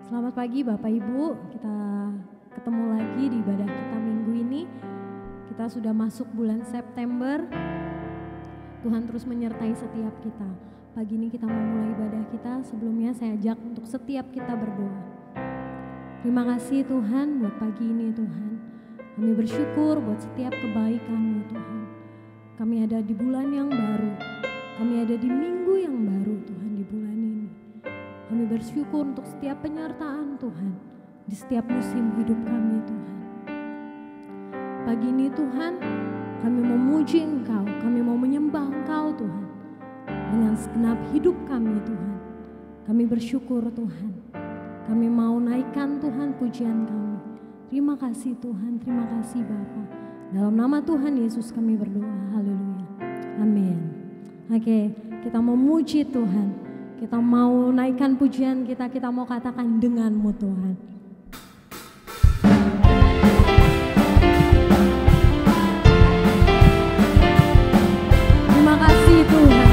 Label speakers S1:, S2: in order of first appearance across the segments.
S1: Selamat pagi Bapak Ibu, kita ketemu lagi di ibadah kita minggu ini. Kita sudah masuk bulan September, Tuhan terus menyertai setiap kita. Pagi ini kita mau mulai ibadah kita, sebelumnya saya ajak untuk setiap kita berdoa. Terima kasih Tuhan buat pagi ini Tuhan. Kami bersyukur buat setiap kebaikan-Mu Tuhan. Kami ada di bulan yang baru, kami ada di minggu yang baru Tuhan di bulan ini. Kami bersyukur untuk setiap penyertaan Tuhan di setiap musim hidup kami Tuhan. Pagi ini Tuhan, kami memuji Engkau, kami mau menyembah Engkau Tuhan. Dengan segenap hidup kami Tuhan, kami bersyukur Tuhan. Kami mau naikkan Tuhan pujian kami. Terima kasih Tuhan, terima kasih Bapa. Dalam nama Tuhan Yesus kami berdoa, haleluya, amin. Oke, kita memuji Tuhan. Kita mau naikkan pujian kita mau katakan dengan-Mu Tuhan. Terima kasih Tuhan.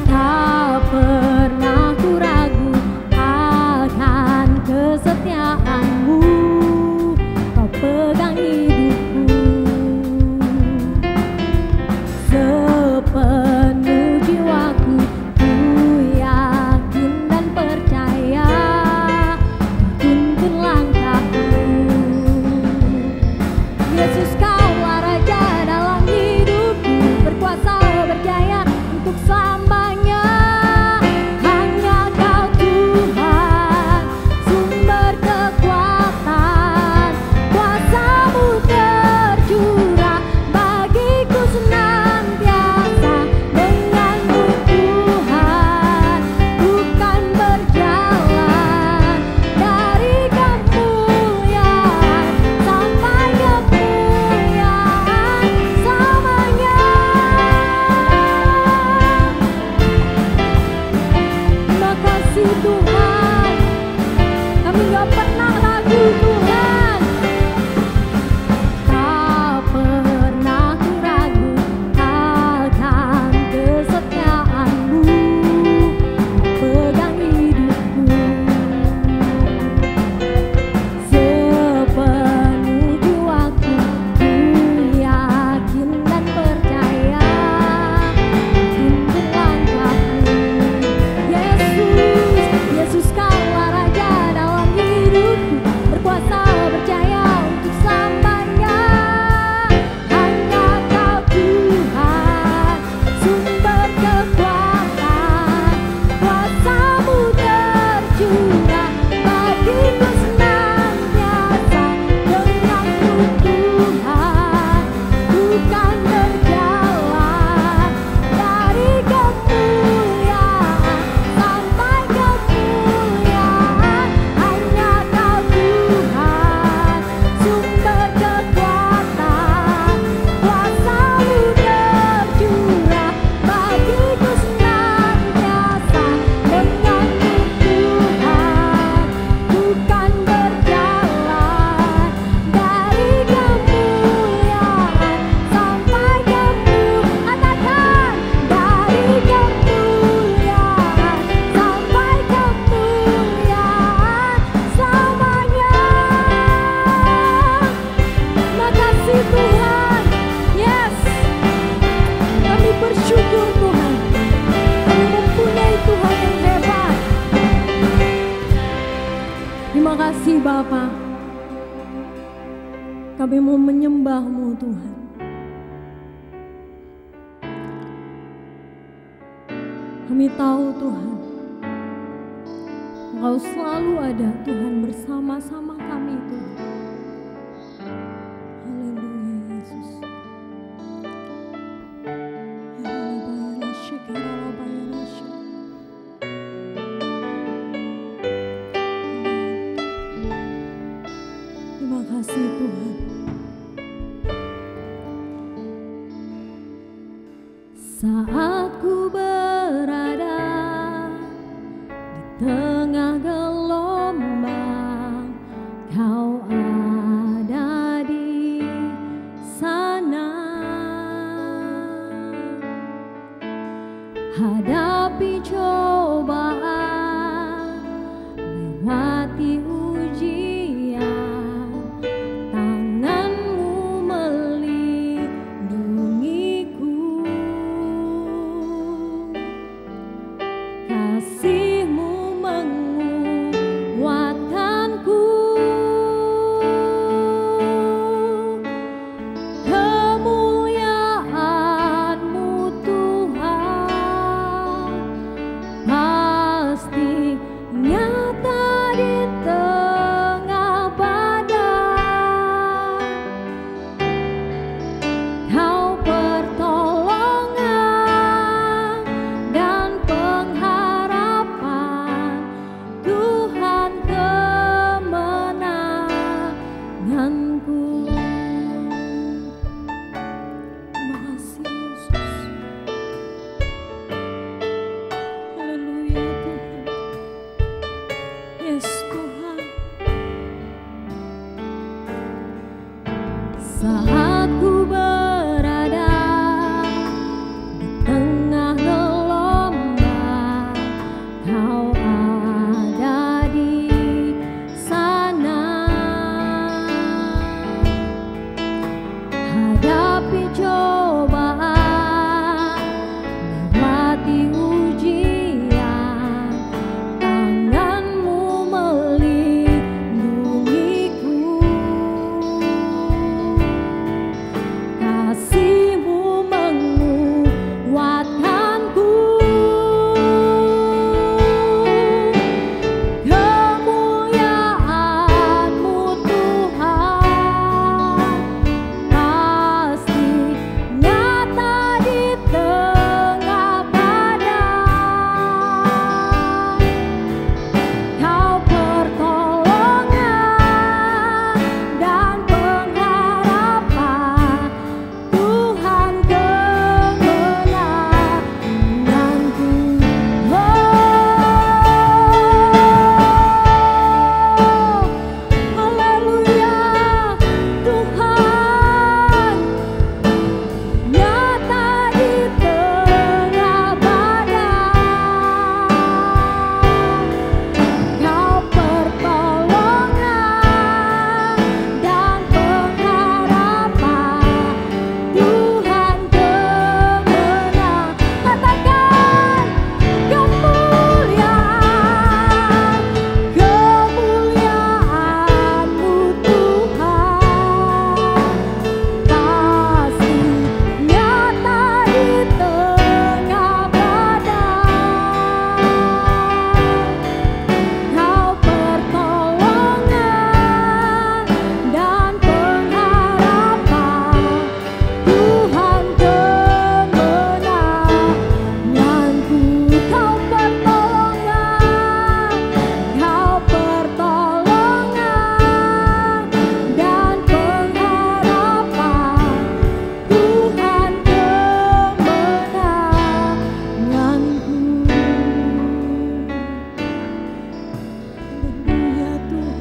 S1: Tak pernah ku ragu akan kesetiaan-Mu, Kau pegang hidupku. Sepenuh jiwaku ku yakin dan percaya, tuntun langkahku. Yesus Kaulah Raja dalam hidupku, berkuasa berjaya untuk selamanya. Hanya Kau Tuhan, sumber kekuatan, kuasa-Mu tercurah bagiku senantiasa. Dengan-Mu Tuhan, bukan berjalan dari kemuliaan sampai kemuliaan selamanya. Terima kasih Tuhan, kami gak pernah ragu Tuhan. Tak pernah ku ragu akan kesetiaan-Mu, pegang hidupku. Sepenuh jiwaku ku yakin dan percaya, tuntun langkahku. Yesus Kaulah Raja dalam hidupku, berkuasa berjaya untuk selamanya. Hanya Kau Tuhan, sumber kekuatan, kuasa-Mu tercurah bagiku senantiasa. Dengan-Mu Tuhan, bukan berjalan dari kemuliaan sampai kemuliaan. Hanya Kau Tuhan, sumber kekuatan, kuasa-Mu tercurah bagiku senantiasa. Dengan-Mu Tuhan, bukan berjalan dari kemuliaan sampai kemuliaan. Katakan, dari kemuliaan sampai kemuliaan selamanya. Terima kasih Tuhan. Yes, kami bersyukur Tuhan, kami mempunyai Tuhan yang hebat. Terima kasih Bapa, kami mau menyembah-Mu Tuhan. Kami tahu Tuhan, Engkau selalu ada Tuhan bersama-sama kami Tuhan. Haleluya Yesus. Terima kasih Tuhan. Saat ku berada di tengah gelombang, Kau ada di sana. hadapi cobaan, lewati ujian, tanganmu melindungiku, kasihmu menguatkanku, kemuliaan-Mu Tuhan pasti nyata di tengah badai. Kau pertolongan dan pengharapan, Tuhan kemenanganku. Terima kasih Yesus. Haleluya Tuhan. Yes Tuhan. Saat ku berada di tengah gelombang, Kau ada di sana. Hadapi cobaan, lewati ujian, tanganmu melindungiku, kasihmu menguatkanku, kemuliaan-Mu Tuhan pasti nyata di tengah badai. Kau pertolongan dan pengharapan, Tuhan kemenanganku. Haleluya Tuhan, nyata di tengah badai. Kau pertolongan dan pengharapan, Tuhan kemenangan. Katakan kemuliaan, kemuliaan-Mu Tuhan pasti nyata di tengah badai. Kau pertolongan dan pengharapan, Tuhan kemenanganku. Kau pertolongan, Kau pertolongan dan pengharapan, Tuhan kemenanganku. Haleluya Tuhan.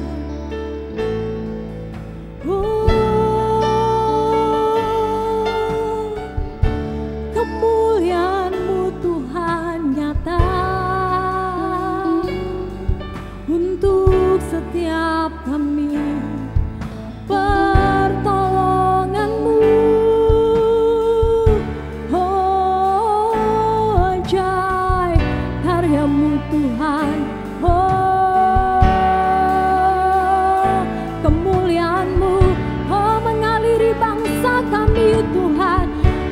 S1: Kemuliaan-Mu Tuhan nyata untuk setiap kami, pertolongan-Mu, oh ajaib karya-Mu Tuhan, oh kemuliaan-Mu, oh mengaliri bangsa kami Tuhan,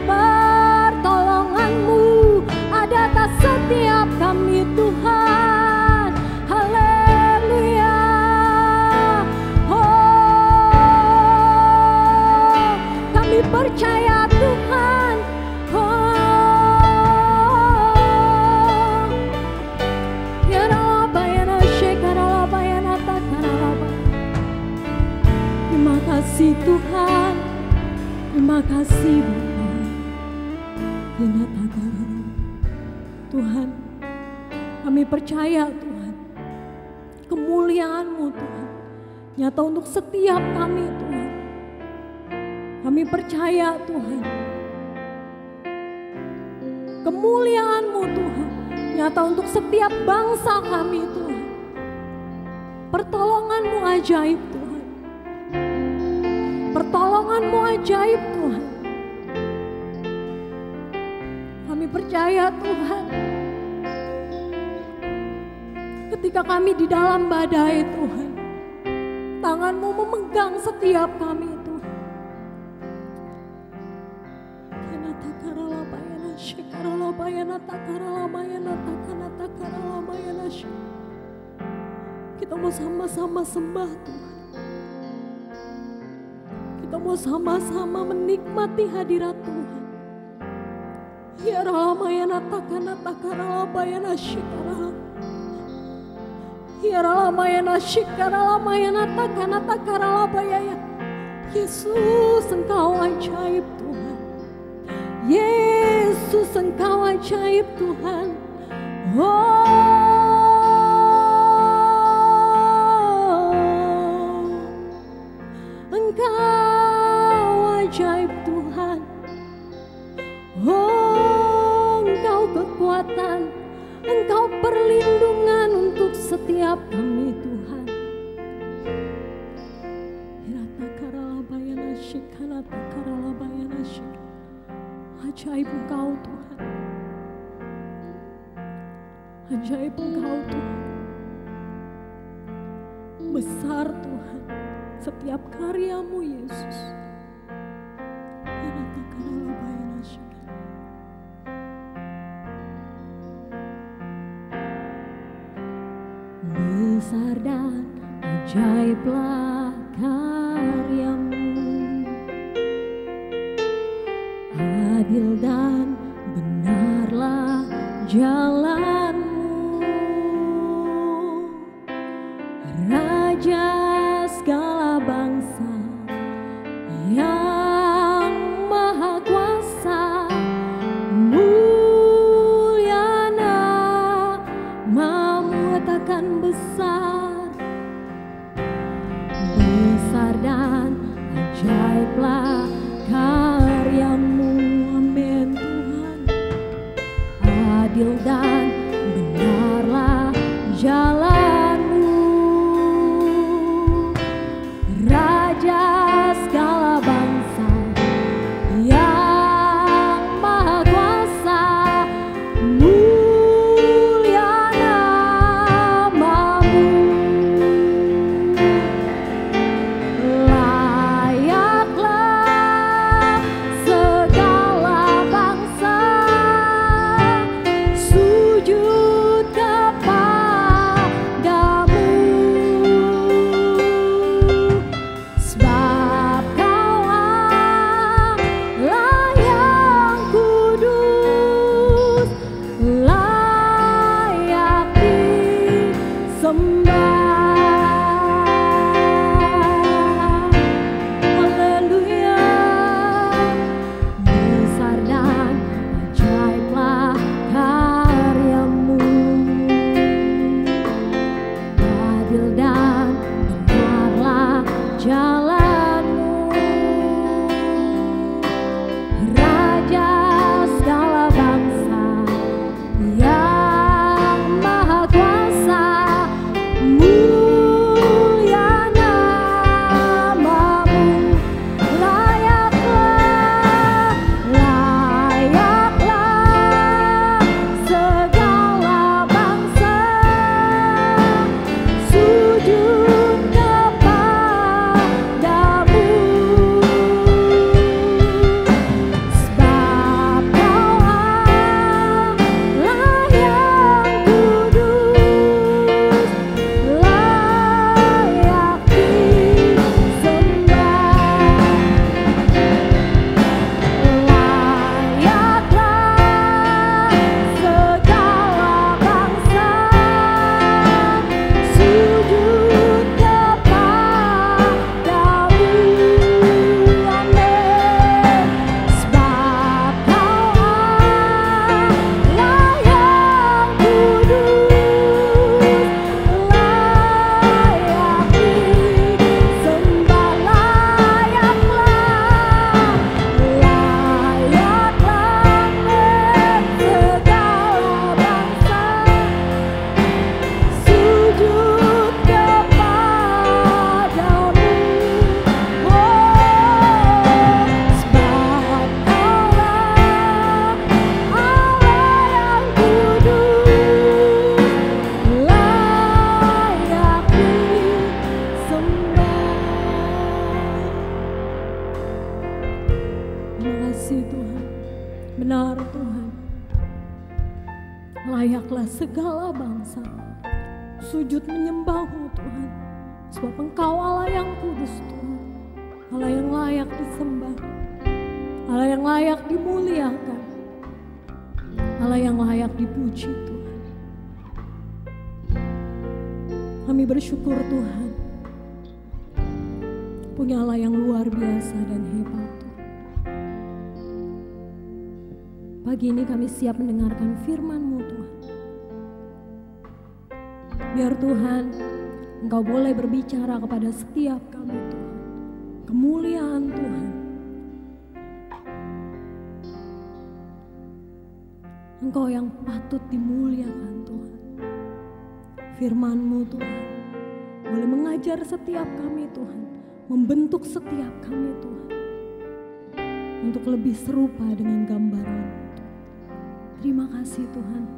S1: pertolongan-Mu ada atas setiap kami Tuhan. Haleluya. Oh kami percaya Tuhan. Oh ya Rabba ya Nasyekara Rabba ya Natakara Rabba. Terima kasih Tuhan. Terima kasih Bapa. Ya Natakara. Tuhan, kami percaya Tuhan, kemuliaan-Mu Tuhan nyata untuk setiap kami Tuhan. Kami percaya Tuhan, Kemuliaan-Mu Tuhan nyata untuk setiap bangsa kami Tuhan. Pertolongan-Mu ajaib Tuhan. Pertolongan-Mu ajaib Tuhan. Kami percaya Tuhan, ketika kami di dalam badai Tuhan, tangan-Mu memegang setiap kami Tuhan. Kita mau sama-sama sembah Tuhan. Kita mau sama-sama menikmati hadirat Tuhan. Ya Ramayana takana takara labayana shikara. Ya Ramayana shikara lamayana takana takara labayaya. Yesus, Engkau ajaib Tuhan. Yesus, Engkau ajaib Tuhan. Engkau ajaib Tuhan. Engkau kekuatan, Engkau perlindungan untuk setiap kami Tuhan. Ajaib Engkau Tuhan. Ajaib Engkau Tuhan. Besar Tuhan setiap karya-Mu Yesus. Besar dan ajaiblah karya-Mu, adil dan benarlah jalan-Mu, Raja segala bangsa yang maha kuasa, mulia namamu takkan besar, besar dan ajaiblah karya-Mu, amin Tuhan. Adil dan benarlah jalan-Mu, Raja segala bangsa yang maha kuasa, mulia namamu. Layaklah segala bangsa Terima kasih Tuhan. Benar Tuhan. Layaklah segala bangsa sujud menyembah-Mu Tuhan. Sebab Engkau Allah yang kudus Tuhan. Allah yang layak disembah. Allah yang layak dimuliakan. Allah yang layak dipuji Tuhan. Kami bersyukur Tuhan. Punya Allah yang luar biasa dan hebat Tuhan. Pagi ini kami siap mendengarkan firman-Mu Tuhan. Biar Tuhan, Engkau boleh berbicara kepada setiap kami Tuhan. Kemuliaan Tuhan. Engkau yang patut dimuliakan Tuhan. Firman-Mu Tuhan boleh mengajar setiap kami Tuhan. Membentuk setiap kami Tuhan. Untuk lebih serupa dengan gambaran-Mu. Terima kasih Tuhan.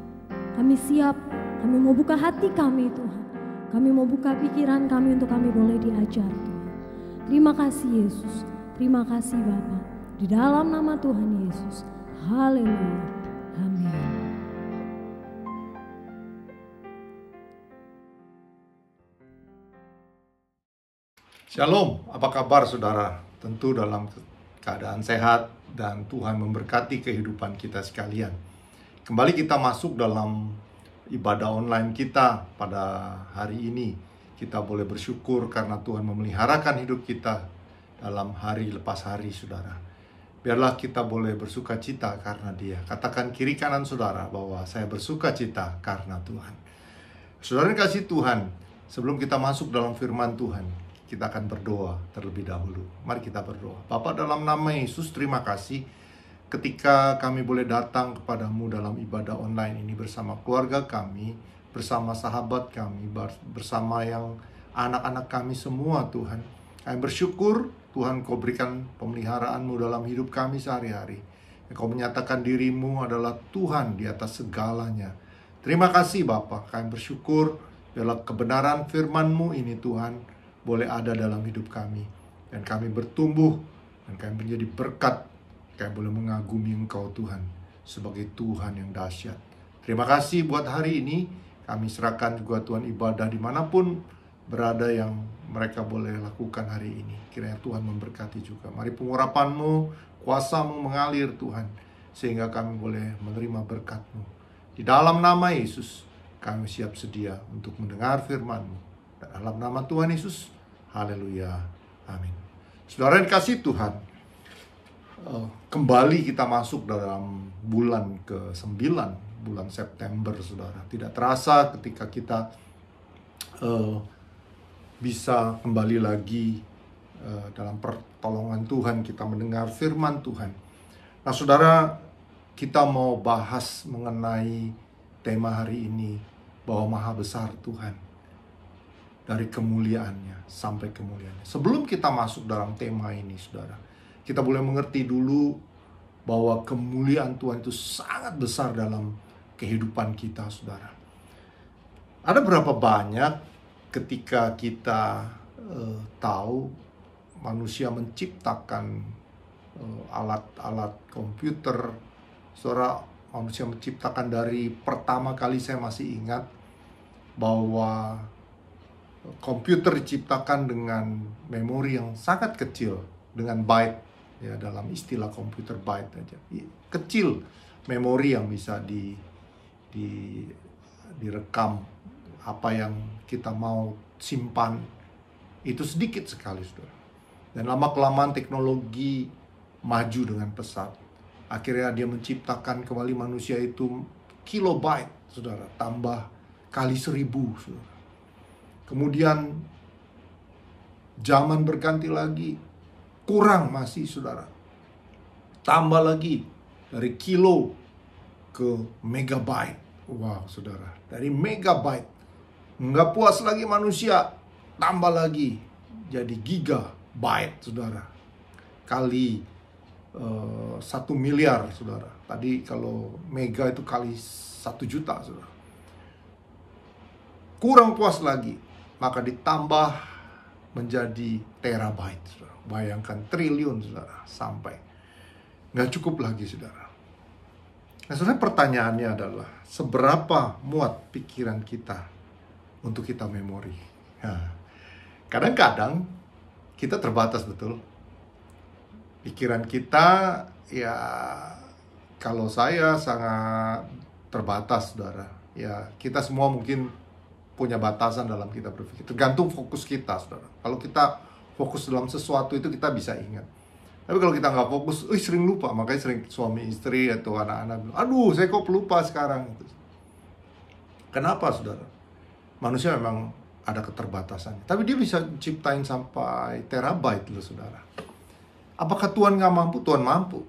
S1: Kami siap, kami mau buka hati kami Tuhan. Kami mau buka pikiran kami untuk kami boleh diajar Tuhan. Terima kasih Yesus. Terima kasih Bapa. Di dalam nama Tuhan Yesus. Haleluya. Amin.
S2: Shalom, apa kabar saudara? Tentu dalam keadaan sehat dan Tuhan memberkati kehidupan kita sekalian. Kembali kita masuk dalam ibadah online kita pada hari ini. Kita boleh bersyukur karena Tuhan memeliharakan hidup kita dalam hari lepas hari, saudara. Biarlah kita boleh bersuka cita karena Dia. Katakan kiri kanan saudara bahwa saya bersuka cita karena Tuhan. Saudara yang kasih Tuhan, sebelum kita masuk dalam firman Tuhan, kita akan berdoa terlebih dahulu. Mari kita berdoa. Bapa, dalam nama Yesus, terima kasih ketika kami boleh datang kepadamu dalam ibadah online ini bersama keluarga kami, bersama sahabat kami, bersama yang anak-anak kami semua Tuhan. Kami bersyukur Tuhan Kau berikan pemeliharaan-Mu dalam hidup kami sehari-hari. Kau menyatakan diri-Mu adalah Tuhan di atas segalanya. Terima kasih Bapa, kami bersyukur dalam kebenaran firman-Mu ini Tuhan boleh ada dalam hidup kami. Dan kami bertumbuh dan kami menjadi berkat. Kami boleh mengagumi Engkau Tuhan sebagai Tuhan yang dahsyat. Terima kasih buat hari ini. Kami serahkan juga Tuhan ibadah dimanapun berada yang mereka boleh lakukan hari ini. Kiranya Tuhan memberkati juga. Mari pengurapan-Mu, kuasa-Mu mengalir Tuhan. Sehingga kami boleh menerima berkat-Mu. Di dalam nama Yesus, kami siap sedia untuk mendengar firman-Mu. Dalam nama Tuhan Yesus, haleluya, amin. Saudara yang kasih Tuhan, kembali kita masuk dalam bulan ke-9, bulan September, saudara. Tidak terasa ketika kita bisa kembali lagi dalam pertolongan Tuhan, kita mendengar firman Tuhan. Nah, saudara, kita mau bahas mengenai tema hari ini, bahwa maha besar Tuhan. Dari kemuliaannya sampai kemuliaannya. Sebelum kita masuk dalam tema ini, saudara, kita boleh mengerti dulu bahwa kemuliaan Tuhan itu sangat besar dalam kehidupan kita, saudara. Ada berapa banyak ketika kita tahu manusia menciptakan alat-alat komputer, saudara, manusia menciptakan dari pertama kali saya masih ingat bahwa komputer diciptakan dengan memori yang sangat kecil, dengan byte, ya, dalam istilah komputer byte aja. Kecil memori yang bisa direkam, apa yang kita mau simpan, itu sedikit sekali, saudara. Dan lama-kelamaan teknologi maju dengan pesat. Akhirnya dia menciptakan kembali manusia itu kilobyte, saudara, tambah kali 1000, saudara. Kemudian zaman berganti lagi, kurang masih, saudara. Tambah lagi dari kilo ke megabyte. Wow, saudara, dari megabyte nggak puas lagi manusia, tambah lagi jadi gigabyte, saudara. Kali 1 miliar, saudara. Tadi kalau mega itu kali 1 juta, saudara. Kurang puas lagi, maka ditambah menjadi terabyte, saudara. Bayangkan triliun, saudara, sampai. nggak cukup lagi, saudara. Nah, sebenarnya pertanyaannya adalah, seberapa muat pikiran kita untuk kita memori? Nah, kadang-kadang kita terbatas, betul. Pikiran kita, ya, kalau saya sangat terbatas, saudara. Ya, kita semua mungkin punya batasan dalam kita berpikir. Tergantung fokus kita, saudara. Kalau kita fokus dalam sesuatu itu kita bisa ingat. Tapi kalau kita nggak fokus, sering lupa. Makanya sering suami istri atau anak-anak bilang, aduh, saya kok pelupa sekarang. Kenapa, saudara? Manusia memang ada keterbatasan. Tapi dia bisa ciptain sampai terabyte loh, saudara. Apakah Tuhan nggak mampu? Tuhan mampu.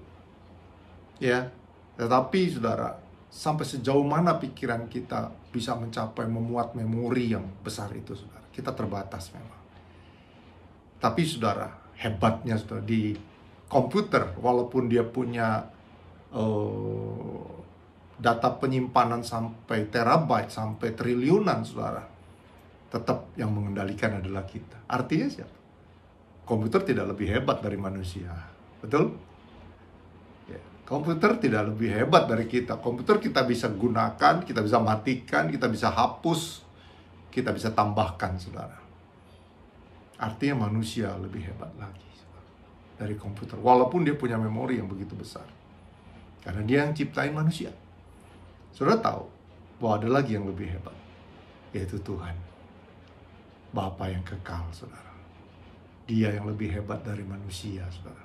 S2: Ya, tetapi saudara, sampai sejauh mana pikiran kita bisa mencapai memuat memori yang besar itu, saudara? Kita terbatas memang. Tapi saudara, hebatnya saudara, di komputer, walaupun dia punya data penyimpanan sampai terabyte, sampai triliunan, saudara, tetap yang mengendalikan adalah kita. Artinya siapa? Komputer tidak lebih hebat dari manusia, betul? Ya, komputer tidak lebih hebat dari kita. Komputer kita bisa gunakan, kita bisa matikan, kita bisa hapus, kita bisa tambahkan, saudara. Artinya manusia lebih hebat lagi dari komputer, walaupun dia punya memori yang begitu besar, karena dia yang ciptain manusia. Saudara tahu bahwa ada lagi yang lebih hebat, yaitu Tuhan, Bapa yang kekal, saudara. Dia yang lebih hebat dari manusia, saudara.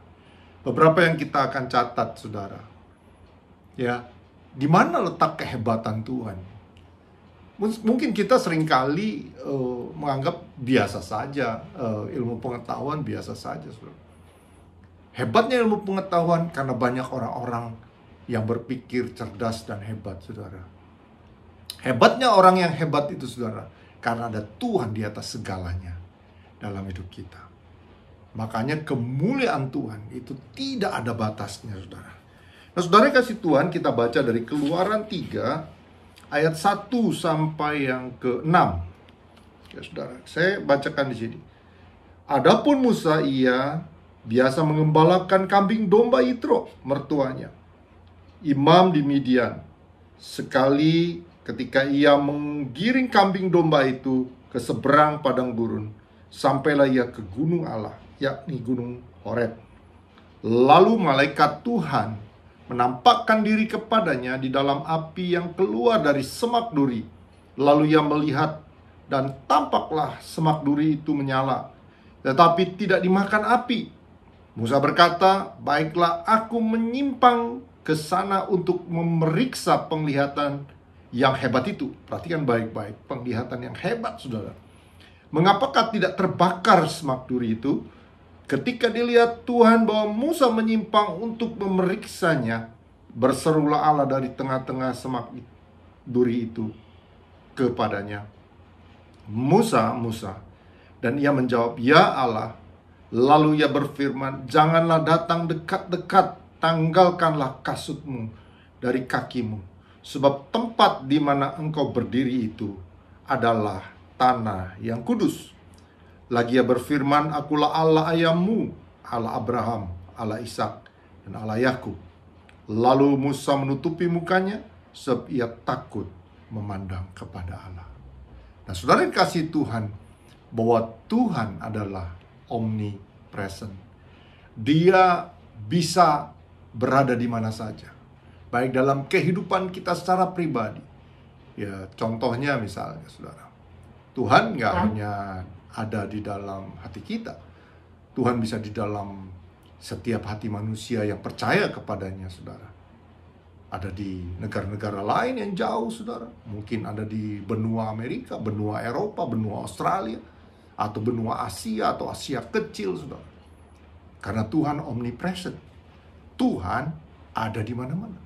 S2: Beberapa yang kita akan catat, saudara, ya, di mana letak kehebatan Tuhan? Mungkin kita seringkali menganggap biasa saja, ilmu pengetahuan biasa saja, saudara. Hebatnya ilmu pengetahuan karena banyak orang-orang yang berpikir cerdas dan hebat, saudara. Hebatnya orang yang hebat itu, saudara, karena ada Tuhan di atas segalanya dalam hidup kita. Makanya kemuliaan Tuhan itu tidak ada batasnya, saudara. Nah, saudara kasih Tuhan, kita baca dari Keluaran 3 ayat 1 sampai yang ke-6. Ya, saudara, saya bacakan di sini. Adapun Musa, ia biasa mengembalakan kambing domba Yitro, mertuanya, imam di Midian. Sekali ketika ia menggiring kambing domba itu ke seberang padang gurun, sampailah ia ke gunung Allah, yakni gunung Horeb. Lalu malaikat Tuhan menampakkan diri kepadanya di dalam api yang keluar dari semak duri. Lalu ia melihat, dan tampaklah semak duri itu menyala, tetapi tidak dimakan api. Musa berkata, baiklah, aku menyimpang ke sana untuk memeriksa penglihatan yang hebat itu. Perhatikan baik-baik, penglihatan yang hebat, saudara. Mengapakah tidak terbakar semak duri itu? Ketika dilihat Tuhan bahwa Musa menyimpang untuk memeriksanya, berserulah Allah dari tengah-tengah semak duri itu kepadanya, Musa, Musa. Dan ia menjawab, ya Allah. Lalu ia berfirman, janganlah datang dekat-dekat, tanggalkanlah kasutmu dari kakimu, sebab tempat di mana engkau berdiri itu adalah tanah yang kudus. Lagi ia berfirman, akulah Allah ayahmu, Allah Abraham, Allah Ishak, dan Allah Yakub. Lalu Musa menutupi mukanya, sebab ia takut memandang kepada Allah. Nah, saudara yang kasih Tuhan, bahwa Tuhan adalah omnipresent. Dia bisa berada di mana saja, baik dalam kehidupan kita secara pribadi. Ya, contohnya misalnya, saudara, Tuhan nggak hanya ada di dalam hati kita. Tuhan bisa di dalam setiap hati manusia yang percaya kepadanya, saudara. Ada di negara-negara lain yang jauh, saudara. Mungkin ada di benua Amerika, benua Eropa, benua Australia, atau benua Asia, atau Asia kecil, saudara. Karena Tuhan omnipresent. Tuhan ada di mana-mana.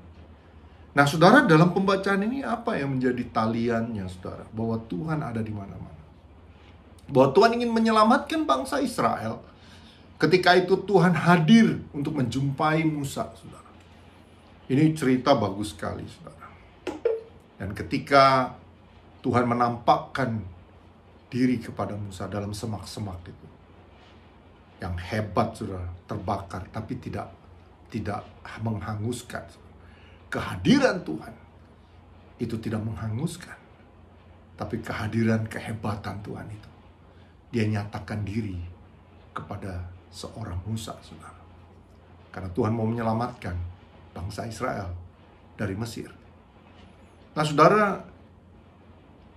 S2: Nah, saudara, dalam pembacaan ini apa yang menjadi taliannya, saudara? Bahwa Tuhan ada di mana-mana. Bahwa Tuhan ingin menyelamatkan bangsa Israel. Ketika itu Tuhan hadir untuk menjumpai Musa, saudara. Ini cerita bagus sekali, saudara. Dan ketika Tuhan menampakkan diri kepada Musa dalam semak-semak itu, yang hebat, saudara, terbakar, tapi tidak tidak menghanguskan. Kehadiran Tuhan itu tidak menghanguskan. Tapi kehadiran kehebatan Tuhan itu, Dia nyatakan diri kepada seorang Musa, saudara. Karena Tuhan mau menyelamatkan bangsa Israel dari Mesir. Nah, saudara,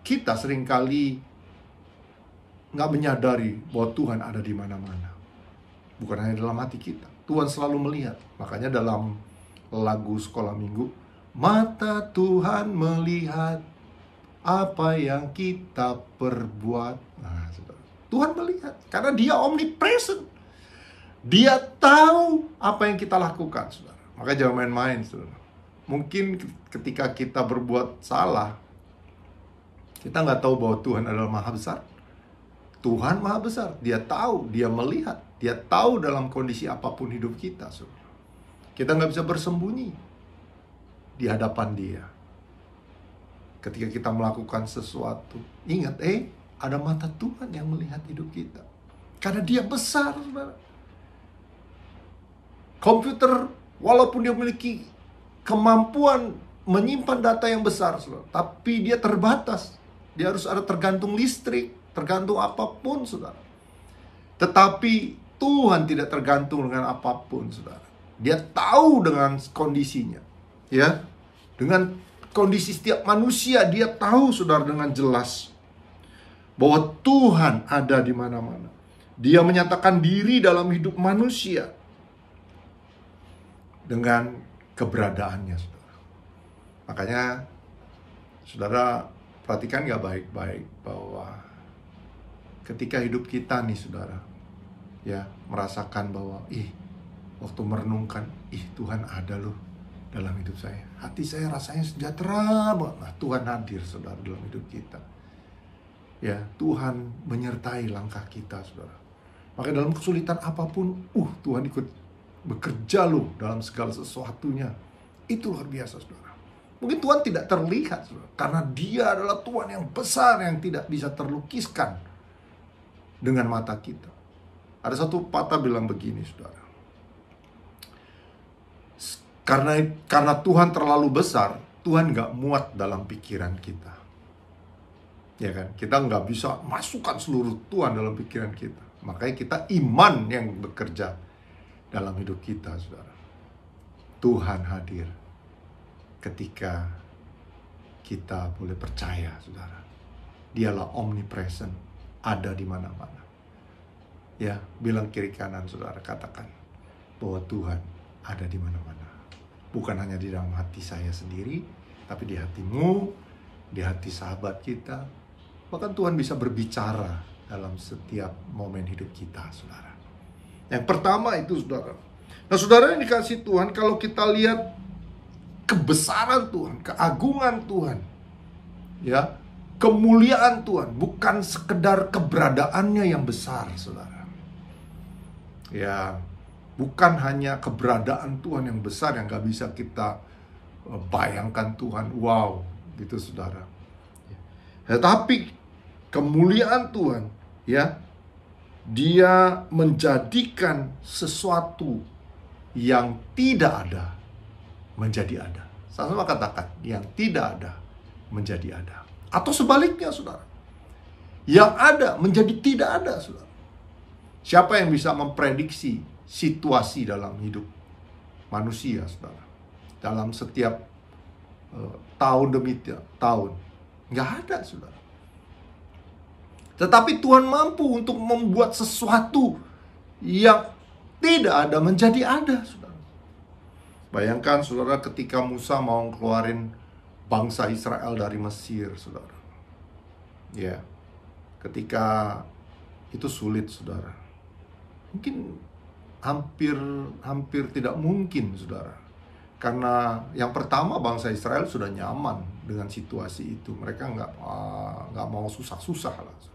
S2: kita seringkali nggak menyadari bahwa Tuhan ada di mana-mana. Bukan hanya dalam hati kita. Tuhan selalu melihat. Makanya dalam lagu sekolah minggu, mata Tuhan melihat apa yang kita perbuat. Nah, saudara, Tuhan melihat. Karena Dia omnipresent. Dia tahu apa yang kita lakukan, saudara. Maka jangan main-main, saudara. Mungkin ketika kita berbuat salah, kita nggak tahu bahwa Tuhan adalah Maha Besar. Tuhan Maha Besar. Dia tahu, Dia melihat. Dia tahu dalam kondisi apapun hidup kita, saudara. Kita nggak bisa bersembunyi di hadapan Dia. Ketika kita melakukan sesuatu, ingat, ada mata Tuhan yang melihat hidup kita. Karena Dia besar, saudara. Komputer, walaupun dia memiliki kemampuan menyimpan data yang besar, saudara, tapi dia terbatas. Dia harus ada tergantung listrik, tergantung apapun, saudara. Tetapi Tuhan tidak tergantung dengan apapun, saudara. Dia tahu dengan kondisinya, ya, dengan kondisi setiap manusia. Dia tahu, saudara, dengan jelas bahwa Tuhan ada di mana-mana. Dia menyatakan diri dalam hidup manusia dengan keberadaannya, saudara. Makanya, saudara, perhatikan gak baik-baik bahwa ketika hidup kita nih, saudara, ya, merasakan bahwa, waktu merenungkan, Tuhan ada loh dalam hidup saya. Hati saya rasanya sejahtera banget. Nah, Tuhan hadir, saudara, dalam hidup kita. Ya, Tuhan menyertai langkah kita, saudara. Maka dalam kesulitan apapun, Tuhan ikut bekerja loh dalam segala sesuatunya. Itu luar biasa, saudara. Mungkin Tuhan tidak terlihat, saudara, karena Dia adalah Tuhan yang besar yang tidak bisa terlukiskan dengan mata kita. Ada satu patah bilang begini, saudara. Karena Tuhan terlalu besar, Tuhan gak muat dalam pikiran kita. Ya kan? Kita gak bisa masukkan seluruh Tuhan dalam pikiran kita. Makanya kita iman yang bekerja dalam hidup kita, saudara. Tuhan hadir ketika kita boleh percaya, saudara. Dialah omnipresent, ada di mana-mana. Ya, bilang kiri kanan, saudara, katakan bahwa Tuhan ada di mana-mana. Bukan hanya di dalam hati saya sendiri, tapi di hatimu, di hati sahabat kita. Bahkan Tuhan bisa berbicara dalam setiap momen hidup kita, saudara. Yang pertama itu, saudara. Nah, saudara yang dikasih Tuhan, kalau kita lihat kebesaran Tuhan, keagungan Tuhan, ya, kemuliaan Tuhan, bukan sekedar keberadaannya yang besar, saudara. Ya, bukan hanya keberadaan Tuhan yang besar yang gak bisa kita bayangkan Tuhan, wow, gitu, saudara. Tetapi kemuliaan Tuhan, ya, Dia menjadikan sesuatu yang tidak ada menjadi ada. Sama-sama katakan, yang tidak ada menjadi ada. Atau sebaliknya, saudara. Yang ada menjadi tidak ada, saudara. Siapa yang bisa memprediksi situasi dalam hidup manusia, saudara? Dalam setiap tahun demi tahun. Nggak ada, saudara. Tetapi Tuhan mampu untuk membuat sesuatu yang tidak ada menjadi ada, saudara. Bayangkan, saudara, ketika Musa mau keluarin bangsa Israel dari Mesir, saudara. Ya, ketika itu sulit, saudara. Mungkin hampir tidak mungkin, saudara. Karena yang pertama, bangsa Israel sudah nyaman dengan situasi itu. Mereka nggak mau susah-susah lah, saudara.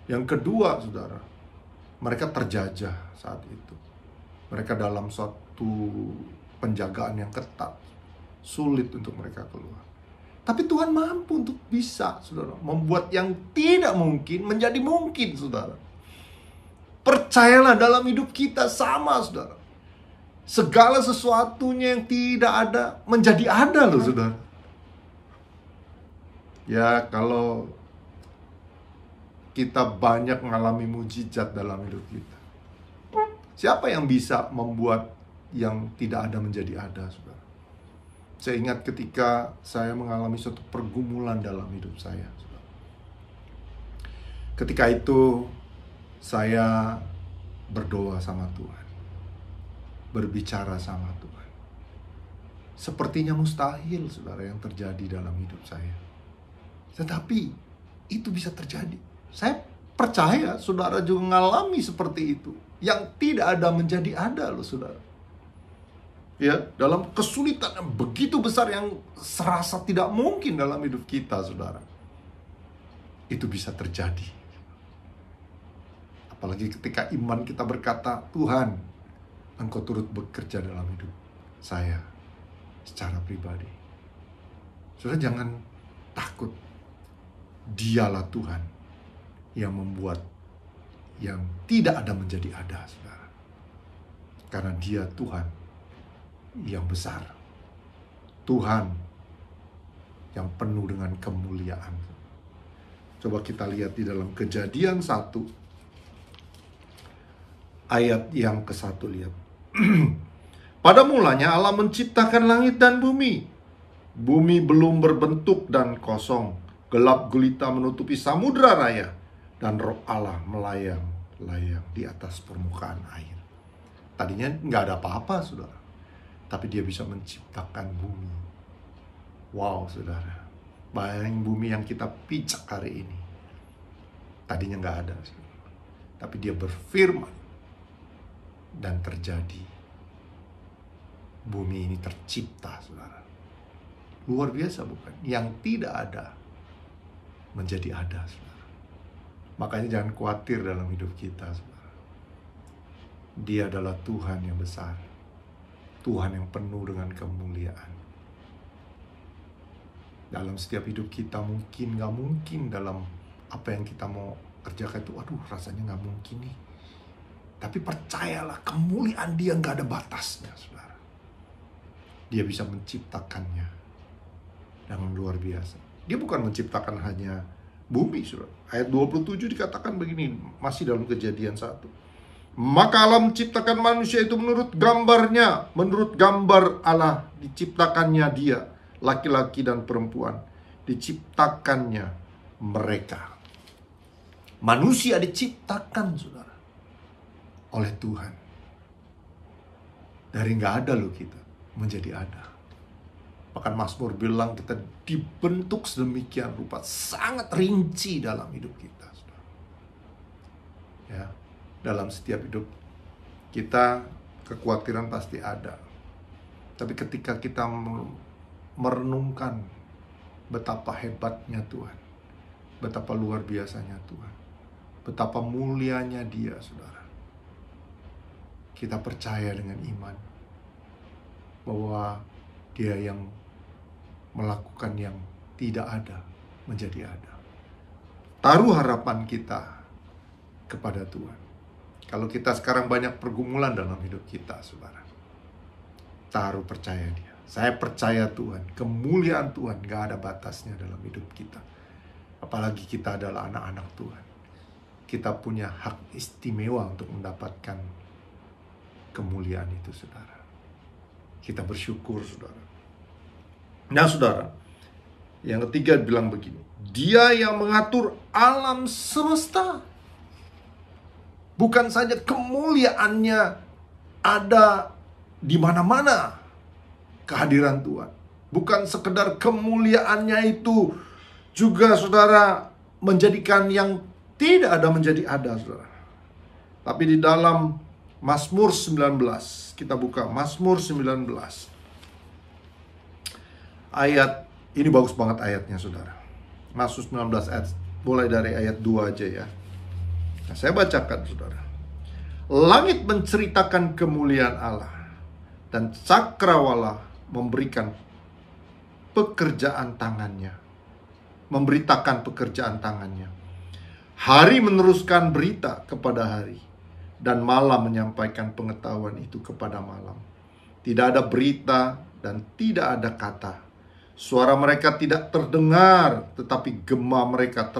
S2: Yang kedua, saudara, mereka terjajah saat itu. Mereka dalam suatu penjagaan yang ketat. Sulit untuk mereka keluar. Tapi Tuhan mampu untuk bisa, saudara, membuat yang tidak mungkin menjadi mungkin, saudara. Percayalah, dalam hidup kita sama, saudara. Segala sesuatunya yang tidak ada menjadi ada loh, saudara. Ya, kalau kita banyak mengalami mujizat dalam hidup kita, siapa yang bisa membuat yang tidak ada menjadi ada, saudara? Saya ingat ketika saya mengalami suatu pergumulan dalam hidup saya, saudara. Ketika itu saya berdoa sama Tuhan, berbicara sama Tuhan. Sepertinya mustahil, saudara, yang terjadi dalam hidup saya. Tetapi itu bisa terjadi. Saya percaya saudara juga mengalami seperti itu. Yang tidak ada menjadi ada loh, saudara. Ya, dalam kesulitan yang begitu besar yang serasa tidak mungkin dalam hidup kita, saudara. Itu bisa terjadi. Apalagi ketika iman kita berkata, Tuhan, Engkau turut bekerja dalam hidup saya secara pribadi. Saudara, jangan takut. Dialah Tuhan yang membuat yang tidak ada menjadi ada, saudara. Karena Dia Tuhan yang besar, Tuhan yang penuh dengan kemuliaan. Coba kita lihat di dalam Kejadian 1 ayat yang ke-1, lihat. Pada mulanya Allah menciptakan langit dan bumi. Bumi belum berbentuk dan kosong. Gelap gulita menutupi samudra raya. Dan Roh Allah melayang-layang di atas permukaan air. Tadinya nggak ada apa-apa, saudara. Tapi Dia bisa menciptakan bumi. Wow, saudara. Bayangin bumi yang kita pijak hari ini. Tadinya nggak ada, saudara. Tapi Dia berfirman. Dan terjadi. Bumi ini tercipta, saudara. Luar biasa, bukan? Yang tidak ada menjadi ada, saudara. Makanya jangan khawatir dalam hidup kita, saudara. Dia adalah Tuhan yang besar. Tuhan yang penuh dengan kemuliaan. Dalam setiap hidup kita mungkin gak mungkin dalam apa yang kita mau kerjakan itu, aduh rasanya gak mungkin nih. Tapi percayalah, kemuliaan Dia gak ada batasnya, saudara. Dia bisa menciptakannya dengan luar biasa. Dia bukan menciptakan hanya bumi, saudara. Ayat 27 dikatakan begini, masih dalam Kejadian 1. Maka Allah menciptakan manusia itu menurut gambarnya. Menurut gambar Allah diciptakannya dia, laki-laki dan perempuan. Diciptakannya mereka. Manusia diciptakan, saudara, oleh Tuhan. Dari nggak ada loh kita menjadi ada. Bahkan Mazmur bilang kita dibentuk sedemikian rupa, sangat rinci dalam hidup kita, saudara. Ya, dalam setiap hidup kita kekhawatiran pasti ada. Tapi ketika kita merenungkan betapa hebatnya Tuhan, betapa luar biasanya Tuhan, betapa mulianya Dia, saudara, kita percaya dengan iman bahwa Dia yang melakukan yang tidak ada menjadi ada. Taruh harapan kita kepada Tuhan. Kalau kita sekarang banyak pergumulan dalam hidup kita, saudara, taruh percaya Dia. Saya percaya Tuhan, kemuliaan Tuhan gak ada batasnya dalam hidup kita. Apalagi kita adalah anak-anak Tuhan. Kita punya hak istimewa untuk mendapatkan kemuliaan itu, saudara. Kita bersyukur, saudara. Nah, saudara, yang ketiga bilang begini, Dia yang mengatur alam semesta. Bukan saja kemuliaannya ada di mana-mana, kehadiran Tuhan. Bukan sekedar kemuliaannya itu juga, saudara, menjadikan yang tidak ada menjadi ada, saudara. Tapi di dalam Mazmur 19, kita buka Mazmur 19. Ayat, ini bagus banget ayatnya, saudara. Mazmur 19 ayat, mulai dari ayat 2 aja ya. Nah, saya bacakan, saudara. Langit menceritakan kemuliaan Allah, dan cakrawala memberikan pekerjaan tangannya. Memberitakan pekerjaan tangannya. Hari meneruskan berita kepada hari, dan malam menyampaikan pengetahuan itu kepada malam. Tidak ada berita dan tidak ada kata. Suara mereka tidak terdengar, tetapi gema mereka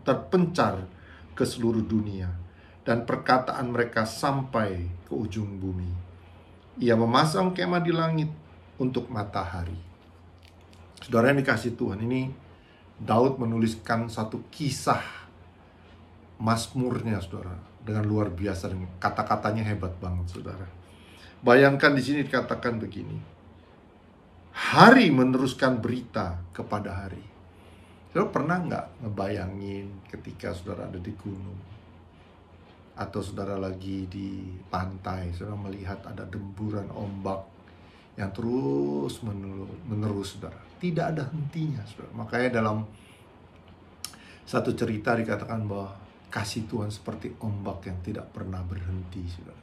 S2: terpencar ke seluruh dunia, dan perkataan mereka sampai ke ujung bumi. Ia memasang kemah di langit untuk matahari. Saudara yang dikasihi Tuhan, ini Daud menuliskan satu kisah mazmurnya, saudara, dengan luar biasa, dengan kata-katanya hebat banget, saudara. Bayangkan di sini dikatakan begini: hari meneruskan berita kepada hari. Saudara pernah nggak ngebayangin ketika saudara ada di gunung, atau saudara lagi di pantai, saudara melihat ada demburan ombak yang terus menerus, saudara. Tidak ada hentinya, saudara. Makanya dalam satu cerita dikatakan bahwa kasih Tuhan seperti ombak yang tidak pernah berhenti, saudara.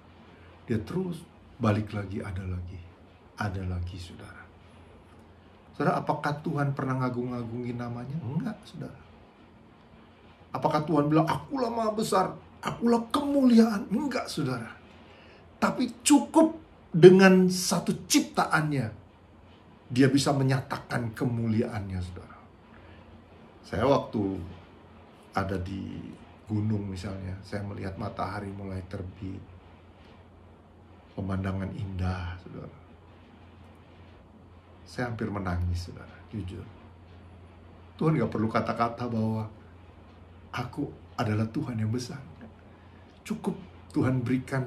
S2: Dia terus balik lagi, ada lagi, saudara. Saudara, apakah Tuhan pernah ngagung-ngagungin namanya? Enggak, saudara. Apakah Tuhan bilang, akulah maha besar, akulah kemuliaan? Enggak, saudara. Tapi cukup dengan satu ciptaannya, dia bisa menyatakan kemuliaannya, saudara. Saya waktu ada di gunung misalnya, saya melihat matahari mulai terbit, pemandangan indah, saudara. Saya hampir menangis, saudara, jujur. Tuhan gak perlu kata-kata bahwa aku adalah Tuhan yang besar. Cukup Tuhan berikan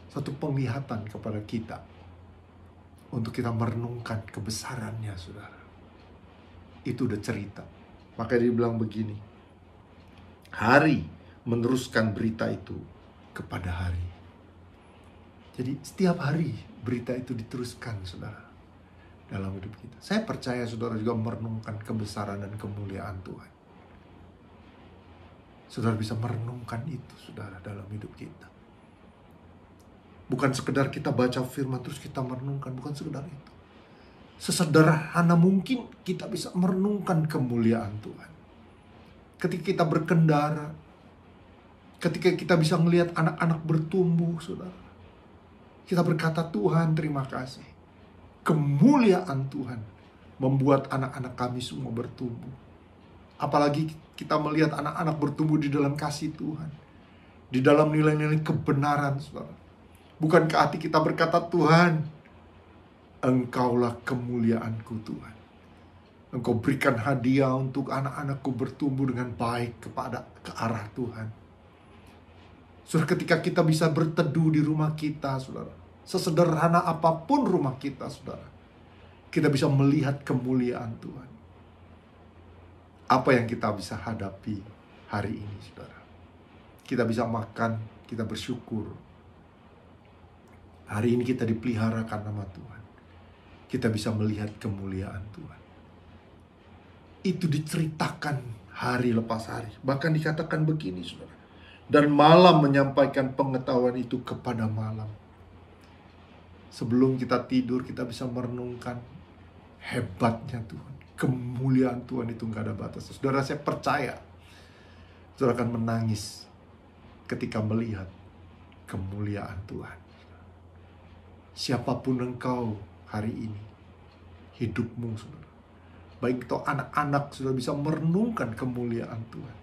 S2: satu penglihatan kepada kita untuk kita merenungkan kebesarannya, saudara. Itu udah cerita. Makanya dia bilang begini: hari meneruskan berita itu kepada hari. Jadi setiap hari berita itu diteruskan, saudara, dalam hidup kita. Saya percaya saudara juga merenungkan kebesaran dan kemuliaan Tuhan. Saudara bisa merenungkan itu, saudara, dalam hidup kita. Bukan sekedar kita baca firman terus kita merenungkan, bukan sekedar itu. Sesederhana mungkin kita bisa merenungkan kemuliaan Tuhan. Ketika kita berkendara, ketika kita bisa melihat anak-anak bertumbuh, saudara, kita berkata, Tuhan terima kasih. Kemuliaan Tuhan membuat anak-anak kami semua bertumbuh. Apalagi kita melihat anak-anak bertumbuh di dalam kasih Tuhan, di dalam nilai-nilai kebenaran, saudara. Bukankah hati kita berkata, Tuhan, Engkaulah kemuliaanku, Tuhan. Engkau berikan hadiah untuk anak-anakku bertumbuh dengan baik ke arah Tuhan. Saudara, ketika kita bisa berteduh di rumah kita, saudara, sesederhana apapun rumah kita, saudara, kita bisa melihat kemuliaan Tuhan. Apa yang kita bisa hadapi hari ini, saudara? Kita bisa makan, kita bersyukur. Hari ini kita dipelihara karena nama Tuhan. Kita bisa melihat kemuliaan Tuhan. Itu diceritakan hari lepas hari. Bahkan dikatakan begini, saudara. Dan malam menyampaikan pengetahuan itu kepada malam. Sebelum kita tidur, kita bisa merenungkan hebatnya Tuhan. Kemuliaan Tuhan itu gak ada batas. Saudara, saya percaya saudara akan menangis ketika melihat kemuliaan Tuhan. Siapapun engkau hari ini, hidupmu, saudara, baik itu anak-anak, sudah bisa merenungkan kemuliaan Tuhan.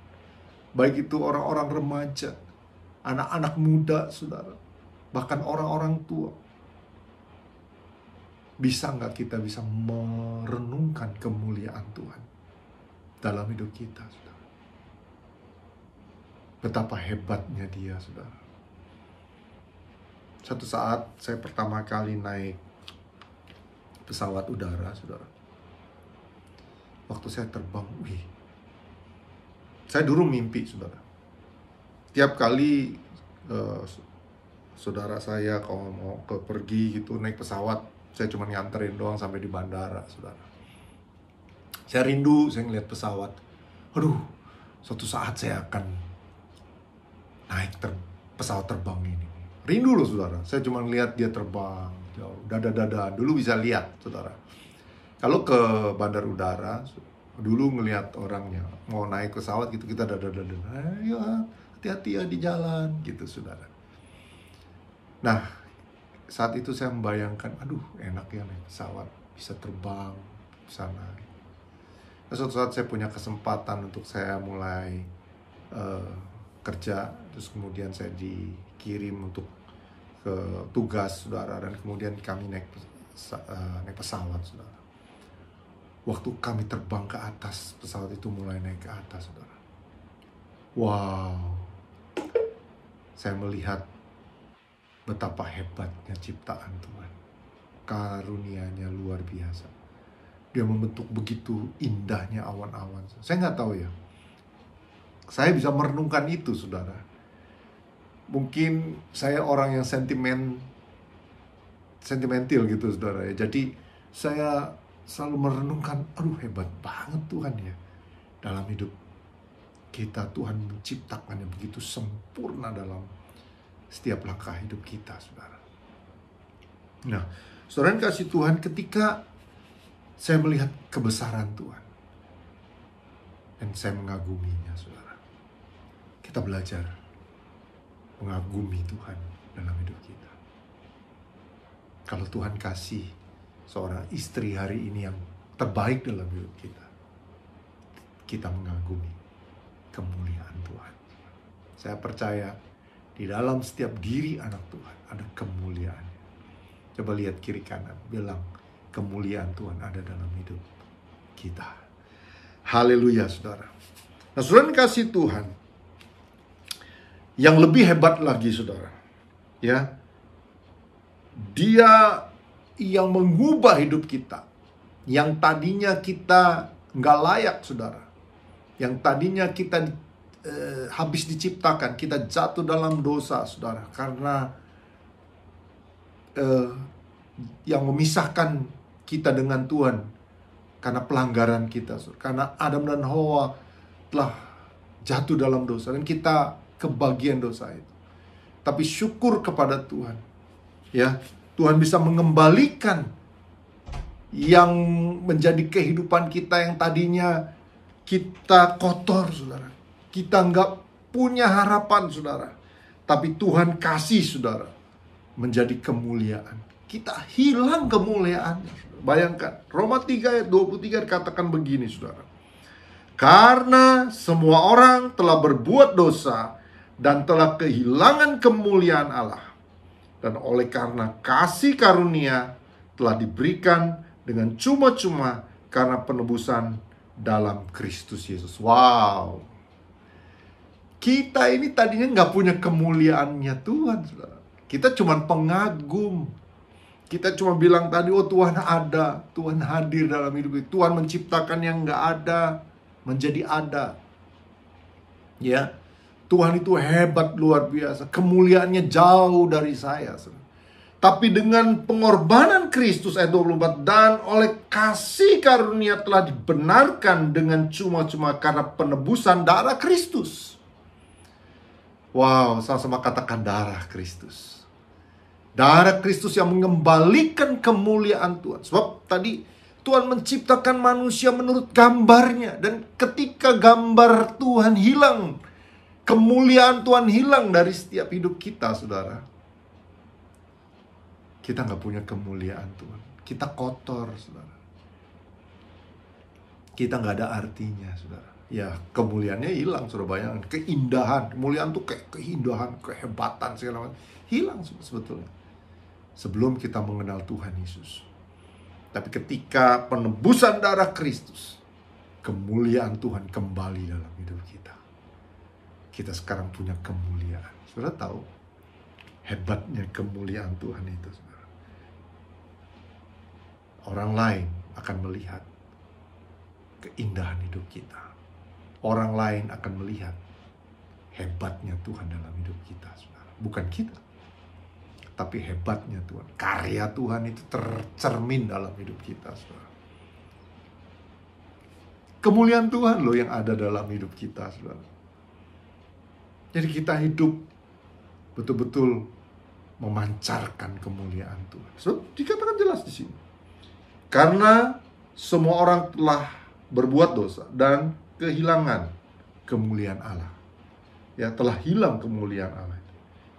S2: Baik itu orang-orang remaja, anak-anak muda, saudara, bahkan orang-orang tua. Bisa nggak kita bisa merenungkan kemuliaan Tuhan dalam hidup kita, saudara? Betapa hebatnya Dia, saudara. Satu saat saya pertama kali naik pesawat udara, saudara. Waktu saya terbang, saya dulu mimpi, saudara. Tiap kali saudara saya kalau mau pergi gitu naik pesawat, saya cuma nganterin doang sampai di bandara, saudara. Saya rindu, saya ngeliat pesawat. Aduh, suatu saat saya akan naik pesawat terbang ini. Rindu loh, saudara. Saya cuma lihat dia terbang jauh, dada-dada. Dulu bisa lihat, saudara. Kalau ke bandar udara, dulu ngelihat orangnya mau naik pesawat gitu, kita dada-dada. Ya, hati-hati ya di jalan gitu, saudara. Nah, saat itu saya membayangkan, aduh enak ya naik pesawat, bisa terbang ke sana. Suatu saat saya punya kesempatan untuk saya mulai kerja, terus kemudian saya dikirim untuk ke tugas, saudara, dan kemudian kami naik pesawat, saudara. Waktu kami terbang ke atas, pesawat itu mulai naik ke atas, saudara. Wow, saya melihat betapa hebatnya ciptaan Tuhan. Karunia-Nya luar biasa. Dia membentuk begitu indahnya awan-awan. Saya nggak tahu ya. Saya bisa merenungkan itu, saudara. Mungkin saya orang yang sentimental gitu, saudara. Jadi saya selalu merenungkan, aduh hebat banget Tuhan ya. Dalam hidup kita, Tuhan menciptakannya begitu sempurna dalam setiap langkah hidup kita, saudara. Nah, saudara kasih Tuhan, ketika saya melihat kebesaran Tuhan dan saya mengaguminya, saudara. Kita belajar mengagumi Tuhan dalam hidup kita. Kalau Tuhan kasih seorang istri hari ini yang terbaik dalam hidup kita, kita mengagumi kemuliaan Tuhan. Saya percaya di dalam setiap diri anak Tuhan ada kemuliaan. Coba lihat kiri kanan, bilang kemuliaan Tuhan ada dalam hidup kita. Haleluya, saudara. Nah, saudara kasih Tuhan, yang lebih hebat lagi, saudara, ya, Dia yang mengubah hidup kita, yang tadinya kita nggak layak, saudara, yang tadinya kita habis diciptakan, kita jatuh dalam dosa, saudara, karena yang memisahkan kita dengan Tuhan karena pelanggaran kita, karena Adam dan Hawa telah jatuh dalam dosa dan kita kebagian dosa itu. Tapi syukur kepada Tuhan, ya, Tuhan bisa mengembalikan yang menjadi kehidupan kita yang tadinya kita kotor, saudara. Kita nggak punya harapan, saudara. Tapi Tuhan kasih, saudara, menjadi kemuliaan. Kita hilang kemuliaannya. Bayangkan, Roma 3 ayat 23 dikatakan begini, saudara. Karena semua orang telah berbuat dosa dan telah kehilangan kemuliaan Allah. Dan oleh karena kasih karunia telah diberikan dengan cuma-cuma karena penebusan dalam Kristus Yesus. Wow. Kita ini tadinya nggak punya kemuliaannya Tuhan, saudara. Kita cuma pengagum. Kita cuma bilang tadi, oh Tuhan ada, Tuhan hadir dalam hidup kita. Tuhan menciptakan yang nggak ada menjadi ada. Ya, Tuhan itu hebat luar biasa. Kemuliaannya jauh dari saya. Tapi dengan pengorbanan Kristus ayat 24, dan oleh kasih karunia telah dibenarkan dengan cuma-cuma karena penebusan darah Kristus. Wow, sama-sama katakan darah Kristus. Darah Kristus yang mengembalikan kemuliaan Tuhan. Sebab tadi Tuhan menciptakan manusia menurut gambarnya. Dan ketika gambar Tuhan hilang, kemuliaan Tuhan hilang dari setiap hidup kita, saudara. Kita nggak punya kemuliaan Tuhan. Kita kotor, saudara. Kita nggak ada artinya, saudara. Ya, kemuliaannya hilang, saudara, bayangkan. Keindahan, kemuliaan tuh kayak keindahan, kehebatan, segala macam. Hilang sebetulnya. Sebelum kita mengenal Tuhan Yesus. Tapi ketika penebusan darah Kristus, kemuliaan Tuhan kembali dalam hidup kita. Kita sekarang punya kemuliaan. Saudara tahu hebatnya kemuliaan Tuhan itu, saudara. Orang lain akan melihat keindahan hidup kita. Orang lain akan melihat hebatnya Tuhan dalam hidup kita, saudara. Bukan kita, tapi hebatnya Tuhan. Karya Tuhan itu tercermin dalam hidup kita, saudara. Kemuliaan Tuhan loh yang ada dalam hidup kita, saudara. Jadi kita hidup betul-betul memancarkan kemuliaan Tuhan. So, dikatakan jelas di sini. Karena semua orang telah berbuat dosa dan kehilangan kemuliaan Allah. Ya, telah hilang kemuliaan Allah.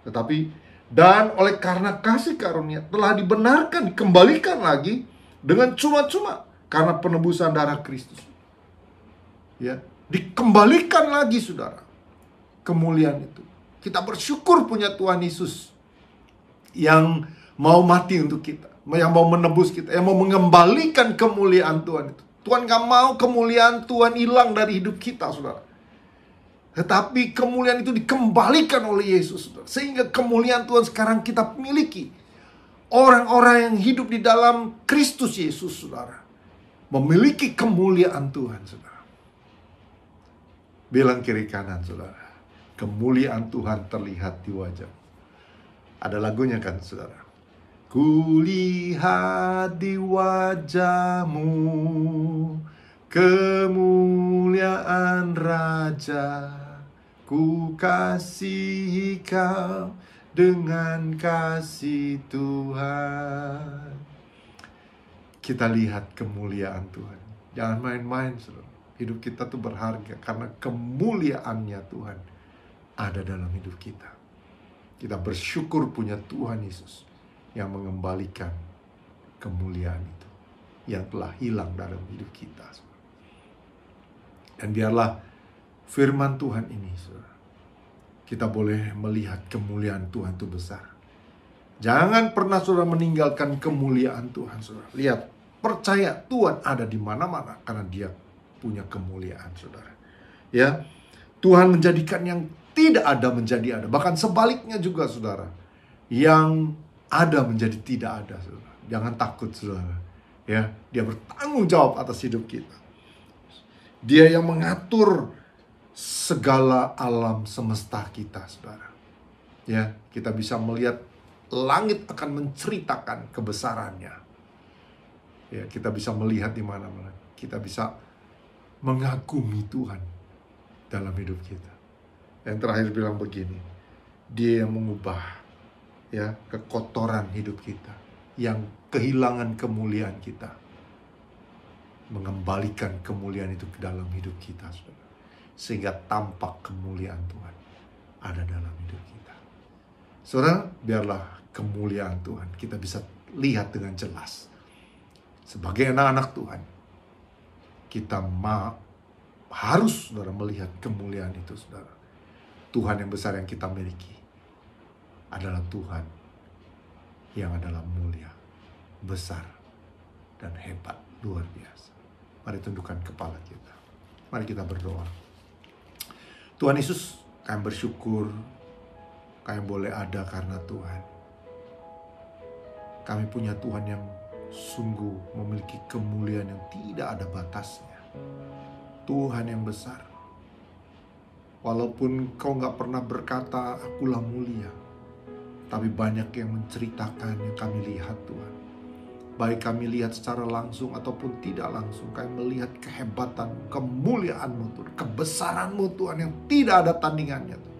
S2: Tetapi Dan oleh karena kasih karunia telah dibenarkan, dikembalikan lagi dengan cuma-cuma karena penebusan darah Kristus. Ya, dikembalikan lagi saudara, kemuliaan itu. Kita bersyukur punya Tuhan Yesus yang mau mati untuk kita, yang mau menebus kita, yang mau mengembalikan kemuliaan Tuhan itu. Tuhan gak mau kemuliaan Tuhan hilang dari hidup kita, saudara. Tetapi kemuliaan itu dikembalikan oleh Yesus, saudara. Sehingga kemuliaan Tuhan sekarang kita miliki. Orang-orang yang hidup di dalam Kristus Yesus, saudara, memiliki kemuliaan Tuhan, saudara. Bilang kiri kanan, saudara, kemuliaan Tuhan terlihat di wajah. Ada lagunya kan, saudara? Kulihat di wajahmu kemuliaan Raja, ku kasihi kau dengan kasih Tuhan. Kita lihat kemuliaan Tuhan. Jangan main-main, saudara. Hidup kita tuh berharga karena kemuliaannya Tuhan ada dalam hidup kita. Kita bersyukur punya Tuhan Yesus yang mengembalikan kemuliaan itu yang telah hilang dalam hidup kita. Dan biarlah firman Tuhan ini, saudara, kita boleh melihat kemuliaan Tuhan itu besar. Jangan pernah saudara meninggalkan kemuliaan Tuhan, saudara. Lihat, percaya Tuhan ada di mana-mana karena Dia punya kemuliaan, saudara. Ya, Tuhan menjadikan yang tidak ada menjadi ada. Bahkan sebaliknya juga, saudara. Yang ada menjadi tidak ada, saudara. Jangan takut, saudara. Ya, Dia bertanggung jawab atas hidup kita. Dia yang mengatur segala alam semesta kita, saudara. Ya, kita bisa melihat langit akan menceritakan kebesarannya. Ya, kita bisa melihat di mana-mana. Kita bisa mengagumi Tuhan dalam hidup kita. Yang terakhir bilang begini, Dia yang mengubah ya kekotoran hidup kita, yang kehilangan kemuliaan kita, mengembalikan kemuliaan itu ke dalam hidup kita, saudara. Sehingga tampak kemuliaan Tuhan ada dalam hidup kita. Saudara, biarlah kemuliaan Tuhan kita bisa lihat dengan jelas. Sebagai anak-anak Tuhan, kita harus, saudara, melihat kemuliaan itu, saudara. Tuhan yang besar yang kita miliki adalah Tuhan yang adalah mulia, besar, dan hebat, luar biasa. Mari tundukkan kepala kita. Mari kita berdoa. Tuhan Yesus, kami bersyukur kami boleh ada karena Tuhan. Kami punya Tuhan yang sungguh memiliki kemuliaan yang tidak ada batasnya. Tuhan yang besar. Walaupun kau gak pernah berkata, akulah mulia. Tapi banyak yang menceritakan yang kami lihat, Tuhan. Baik kami lihat secara langsung ataupun tidak langsung. Kami melihat kehebatan, kemuliaan-Mu, Tuhan. Kebesaran-Mu, Tuhan, yang tidak ada tandingannya, Tuhan.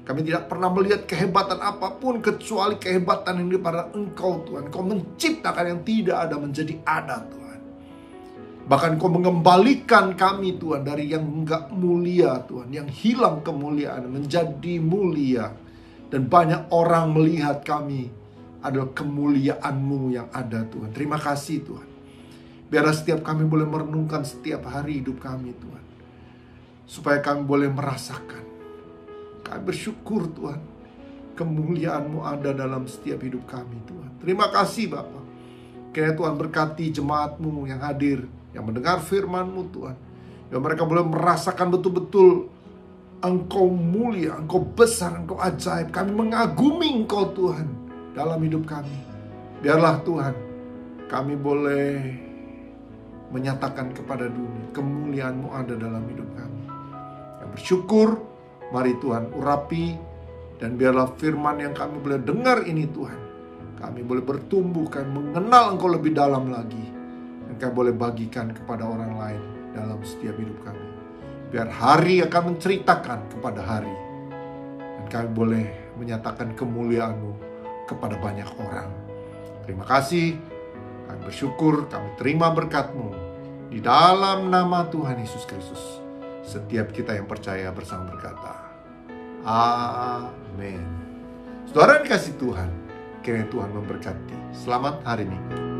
S2: Kami tidak pernah melihat kehebatan apapun kecuali kehebatan yang daripada Engkau, Tuhan. Kau menciptakan yang tidak ada menjadi ada, Tuhan. Bahkan Kau mengembalikan kami, Tuhan, dari yang enggak mulia, Tuhan. Yang hilang kemuliaan menjadi mulia. Dan banyak orang melihat kami adalah kemuliaan-Mu yang ada, Tuhan. Terima kasih, Tuhan. Biarlah setiap kami boleh merenungkan setiap hari hidup kami, Tuhan. Supaya kami boleh merasakan. Kami bersyukur, Tuhan. Kemuliaan-Mu ada dalam setiap hidup kami, Tuhan. Terima kasih, Bapa. Kiranya Tuhan berkati jemaat-Mu yang hadir, yang mendengar firman-Mu, Tuhan. Biar mereka boleh merasakan betul-betul Engkau mulia, Engkau besar, Engkau ajaib. Kami mengagumi Engkau, Tuhan, dalam hidup kami. Biarlah, Tuhan, kami boleh menyatakan kepada dunia kemuliaan-Mu ada dalam hidup kami. Yang bersyukur, mari Tuhan urapi, dan biarlah firman yang kami boleh dengar ini, Tuhan, kami boleh bertumbuh, kami mengenal Engkau lebih dalam lagi, dan kami boleh bagikan kepada orang lain dalam setiap hidup kami. Biar hari akan menceritakan kepada hari, dan kami boleh menyatakan kemuliaan-Mu kepada banyak orang. Terima kasih, kami bersyukur, kami terima berkat-Mu di dalam nama Tuhan Yesus Kristus. Setiap kita yang percaya bersama berkata, amin. Saudara dikasih Tuhan, kiranya Tuhan memberkati. Selamat hari Minggu.